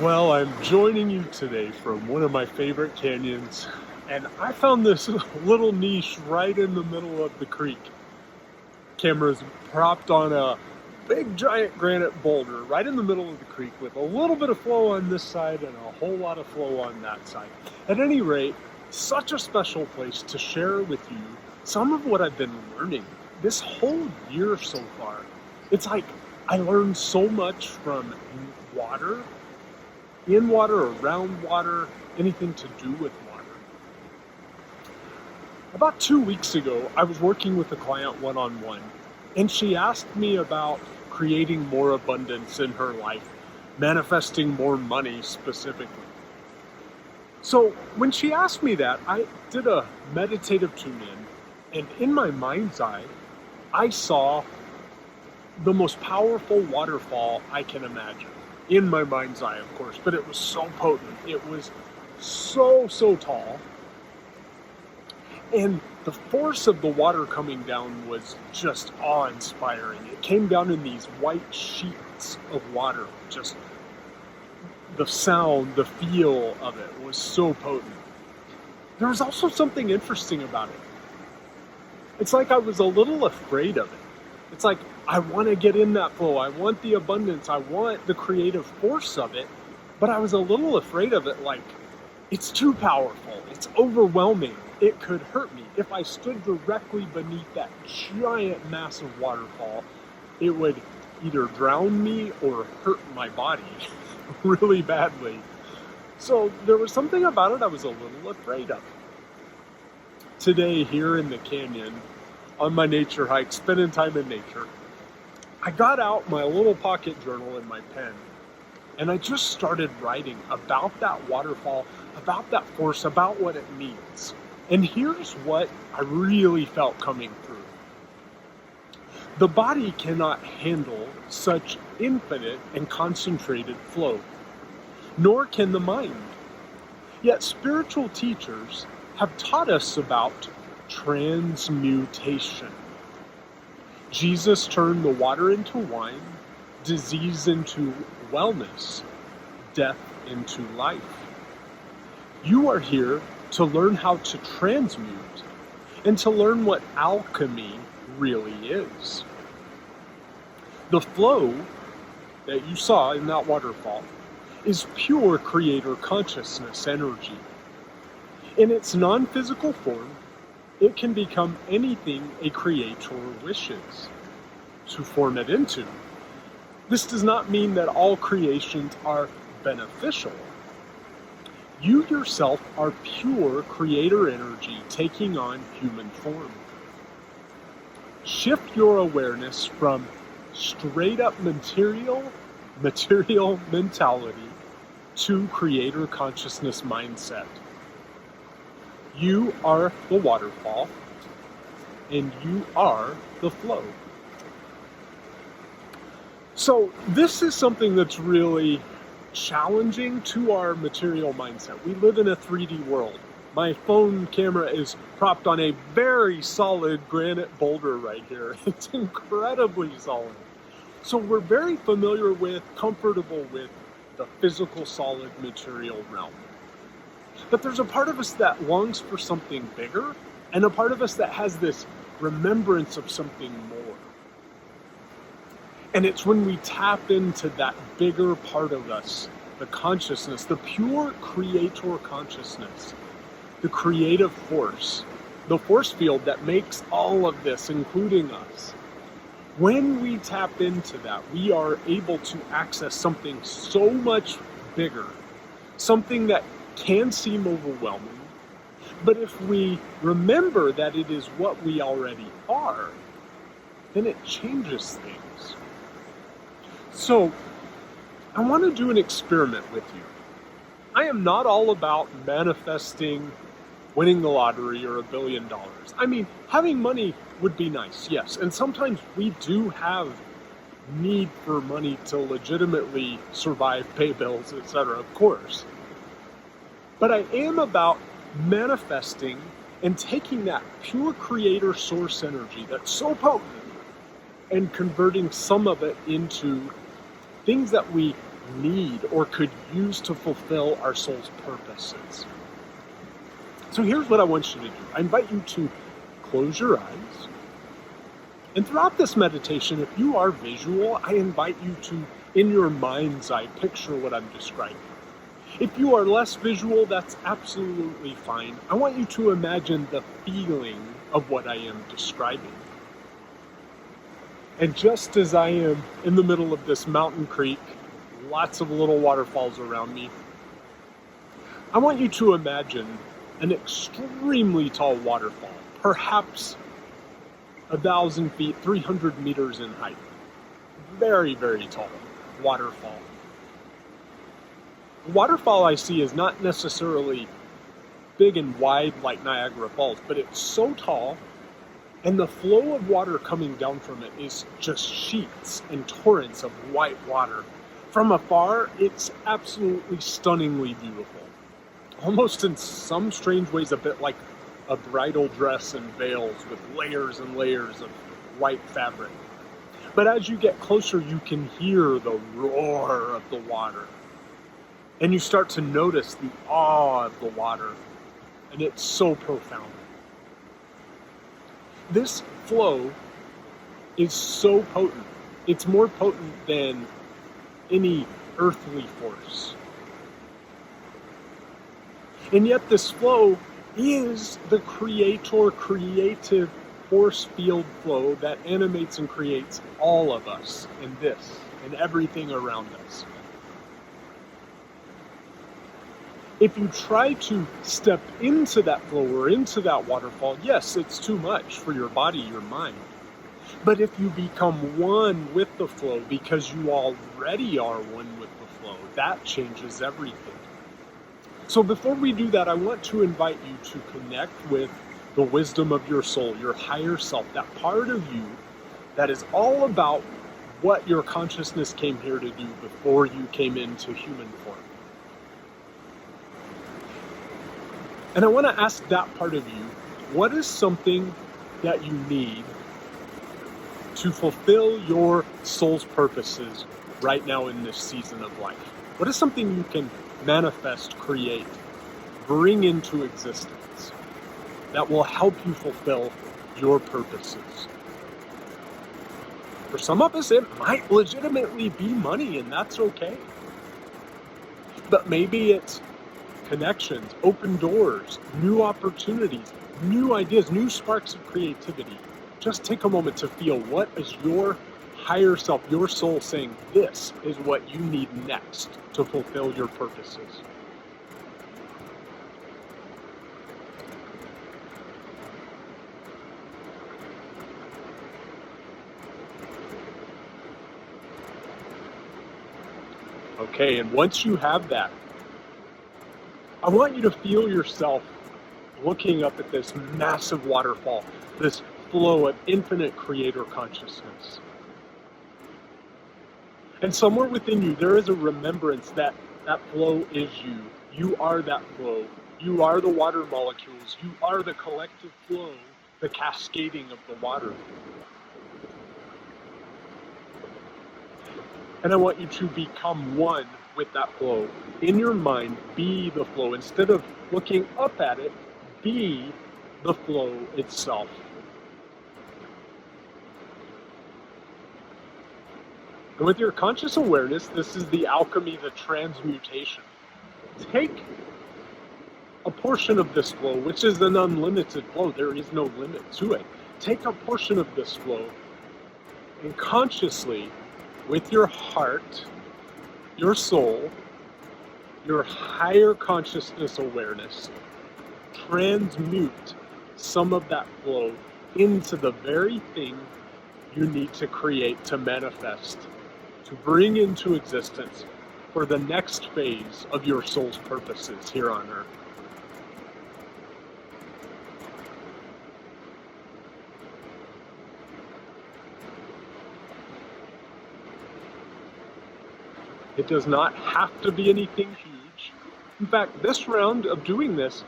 Well, I'm joining you today from one of my favorite canyons, and I found this little niche right in the middle of the creek. Camera's propped on a big giant granite boulder right in the middle of the creek with a little bit of flow on this side and a whole lot of flow on that side. At any rate, such a special place to share with you some of what I've been learning this whole year so far. It's like I learned so much from water, in water, around water, anything to do with water. About 2 weeks ago, I was working with a client one-on-one, and she asked me about creating more abundance in her life, manifesting more money specifically. So when she asked me that, I did a meditative tune-in, and in my mind's eye, I saw the most powerful waterfall I can imagine. In my mind's eye, of course, but it was so potent. It was so tall. And the force of the water coming down was just awe-inspiring. It came down in these white sheets of water. Just the sound, the feel of it was so potent. There was also something interesting about it. It's like I was a little afraid of it. It's like, I want to get in that flow. I want the abundance. I want the creative force of it. But I was a little afraid of it, like, it's too powerful. It's overwhelming. It could hurt me. If I stood directly beneath that giant, massive waterfall, it would either drown me or hurt my body really badly. So there was something about it I was a little afraid of. Today, here in the canyon, on my nature hike, spending time in nature, I got out my little pocket journal and my pen, and I just started writing about that waterfall, about that force, about what it means. And here's what I really felt coming through. The body cannot handle such infinite and concentrated flow, nor can the mind. Yet spiritual teachers have taught us about transmutation. Jesus turned the water into wine, disease into wellness, death into life. You are here to learn how to transmute and to learn what alchemy really is. The flow that you saw in that waterfall is pure creator consciousness energy. In its non-physical form, it can become anything a creator wishes to form it into. This does not mean that all creations are beneficial. You yourself are pure creator energy taking on human form. Shift your awareness from straight up material mentality to creator consciousness mindset. You are the waterfall, and you are the flow. So this is something that's really challenging to our material mindset. We live in a 3D world. My phone camera is propped on a very solid granite boulder right here. It's incredibly solid. So we're very familiar with, comfortable with the physical solid material realm. But there's a part of us that longs for something bigger, and a part of us that has this remembrance of something more. And it's when we tap into that bigger part of us, the consciousness, the pure creator consciousness, the creative force, the force field that makes all of this, including us. When we tap into that, we are able to access something so much bigger, something that can seem overwhelming, but if we remember that it is what we already are, then it changes things. So, I want to do an experiment with you. I am not all about manifesting winning the lottery or $1 billion. I mean, having money would be nice, yes, and sometimes we do have need for money to legitimately survive, pay bills, etc., of course. But I am about manifesting and taking that pure creator source energy that's so potent and converting some of it into things that we need or could use to fulfill our soul's purposes. So here's what I want you to do. I invite you to close your eyes. And throughout this meditation, if you are visual, I invite you to, in your mind's eye, picture what I'm describing. If you are less visual, that's absolutely fine. I want you to imagine the feeling of what I am describing. And just as I am in the middle of this mountain creek, lots of little waterfalls around me, I want you to imagine an extremely tall waterfall, perhaps 1,000 feet, 300 meters in height. Very, very tall waterfall. The waterfall I see is not necessarily big and wide like Niagara Falls, but it's so tall, and the flow of water coming down from it is just sheets and torrents of white water. From afar, it's absolutely stunningly beautiful. Almost in some strange ways a bit like a bridal dress and veils with layers and layers of white fabric. But as you get closer, you can hear the roar of the water. And you start to notice the awe of the water. And it's so profound. This flow is so potent. It's more potent than any earthly force. And yet this flow is the creative force field flow that animates and creates all of us and this and everything around us. If you try to step into that flow or into that waterfall, yes, it's too much for your body, your mind. But if you become one with the flow because you already are one with the flow, that changes everything. So before we do that, I want to invite you to connect with the wisdom of your soul, your higher self, that part of you that is all about what your consciousness came here to do before you came into human form. And I want to ask that part of you, what is something that you need to fulfill your soul's purposes right now in this season of life? What is something you can manifest, create, bring into existence that will help you fulfill your purposes? For some of us, it might legitimately be money, and that's okay. But maybe it's connections, open doors, new opportunities, new ideas, new sparks of creativity. Just take a moment to feel what is your higher self, your soul saying, this is what you need next to fulfill your purposes. Okay, and once you have that, I want you to feel yourself looking up at this massive waterfall, this flow of infinite creator consciousness. And somewhere within you, there is a remembrance that that flow is you. You are that flow. You are the water molecules. You are the collective flow, the cascading of the water. And I want you to become one with that flow. In your mind, be the flow. Instead of looking up at it, be the flow itself. And with your conscious awareness, this is the alchemy, the transmutation. Take a portion of this flow, which is an unlimited flow. There is no limit to it. Take a portion of this flow and consciously, with your heart, your soul, your higher consciousness awareness, transmute some of that flow into the very thing you need to create, to manifest, to bring into existence for the next phase of your soul's purposes here on earth. It does not have to be anything huge. In fact, this round of doing this,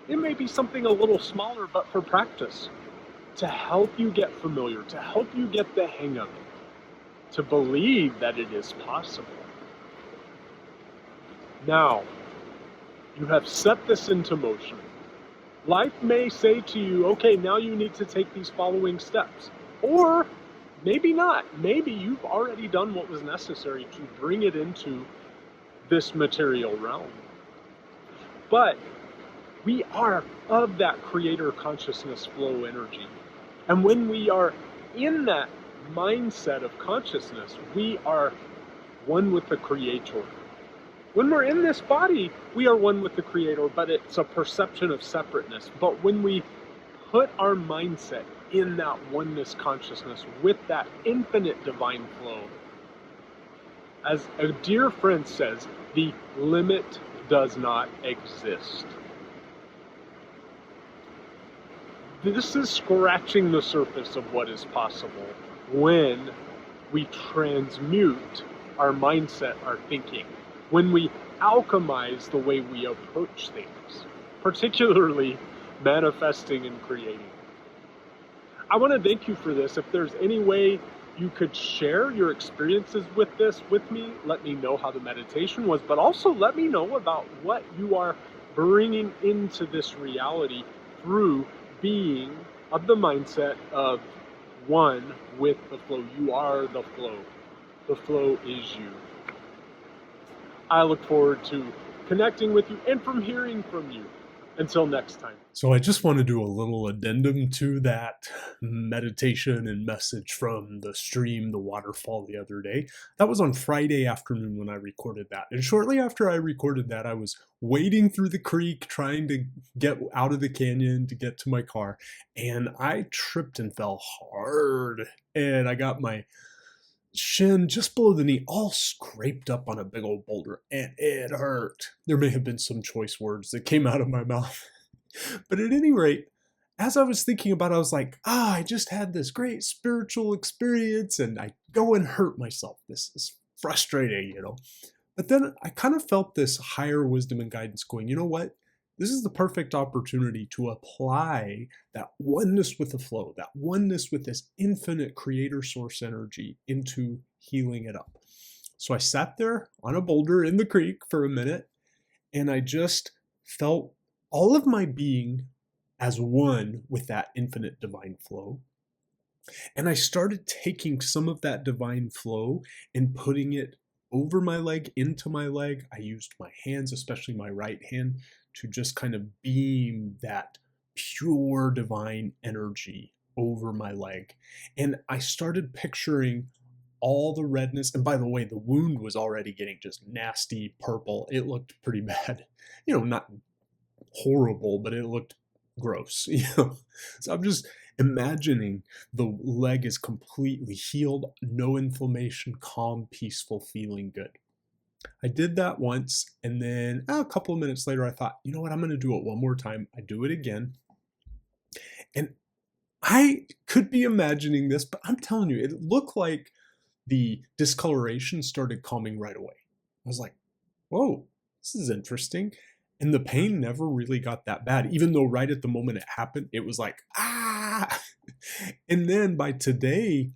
it may be something a little smaller, but for practice, to help you get familiar, to help you get the hang of it, to believe that it is possible. Now, you have set this into motion. Life may say to you, okay, now you need to take these following steps. Or maybe not. Maybe you've already done what was necessary to bring it into this material realm. But we are of that creator consciousness flow energy. And when we are in that mindset of consciousness, we are one with the creator. When we're in this body, we are one with the creator, but it's a perception of separateness. But when we put our mindset in that oneness consciousness with that infinite divine flow, as a dear friend says, the limit does not exist. This is scratching the surface of what is possible when we transmute our mindset, our thinking, when we alchemize the way we approach things, particularly manifesting and creating. I want to thank you for this. If there's any way you could share your experiences with this with me, let me know how the meditation was, but also let me know about what you are bringing into this reality through being of the mindset of one with the flow. You are the flow. The flow is you. I look forward to connecting with you and from hearing from you. Until next time. So I just want to do a little addendum to that meditation and message from the stream, the waterfall the other day. That was on Friday afternoon when I recorded that. And shortly after I recorded that, I was wading through the creek, trying to get out of the canyon to get to my car. And I tripped and fell hard. And I got my shin just below the knee all scraped up on a big old boulder, and it hurt. There may have been some choice words that came out of my mouth. But at any rate, as I was thinking about it, I was like, I just had this great spiritual experience and I go and hurt myself. This is frustrating, But then I kind of felt this higher wisdom and guidance going, you know what? This is the perfect opportunity to apply that oneness with the flow, that oneness with this infinite creator source energy into healing it up. So I sat there on a boulder in the creek for a minute, and I just felt all of my being as one with that infinite divine flow. And I started taking some of that divine flow and putting it over my leg, into my leg. I used my hands, especially my right hand, to just kind of beam that pure divine energy over my leg. And I started picturing all the redness. And by the way, the wound was already getting just nasty purple. It looked pretty bad. Not horrible, but it looked gross. So I'm just imagining the leg is completely healed, no inflammation, calm, peaceful, feeling good. I did that once, and then a couple of minutes later, I thought, you know what, I'm going to do it one more time. I do it again. And I could be imagining this, but I'm telling you, it looked like the discoloration started calming right away. I was like, whoa, this is interesting. And the pain never really got that bad, even though right at the moment it happened, it was like, ah. And then by today,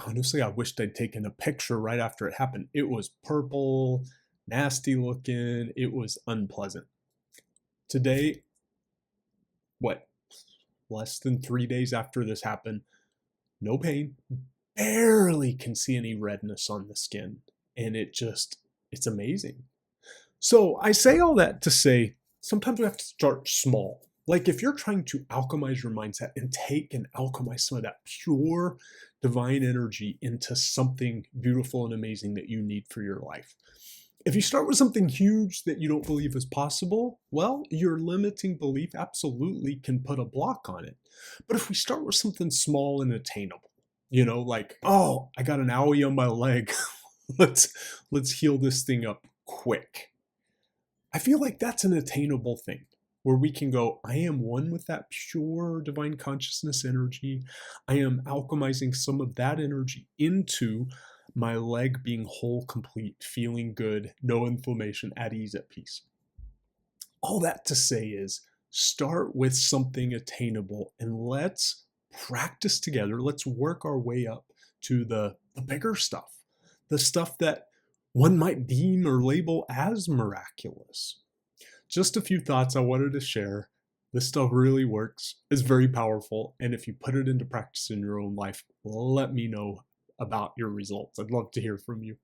honestly, I wished I'd taken a picture right after it happened. It was purple, nasty looking. It was unpleasant. Today, less than 3 days after this happened, no pain, barely can see any redness on the skin. And it's amazing. So I say all that to say, sometimes we have to start small. Like if you're trying to alchemize your mindset and take and alchemize some of that pure divine energy into something beautiful and amazing that you need for your life. If you start with something huge that you don't believe is possible, well, your limiting belief absolutely can put a block on it. But if we start with something small and attainable, like, oh, I got an owie on my leg. let's heal this thing up quick. I feel like that's an attainable thing where we can go, I am one with that pure divine consciousness energy. I am alchemizing some of that energy into my leg being whole, complete, feeling good, no inflammation, at ease, at peace. All that to say is start with something attainable and let's practice together. Let's work our way up to the bigger stuff, the stuff that one might deem or label as miraculous. Just a few thoughts I wanted to share. This stuff really works, it's very powerful, and if you put it into practice in your own life, let me know about your results. I'd love to hear from you.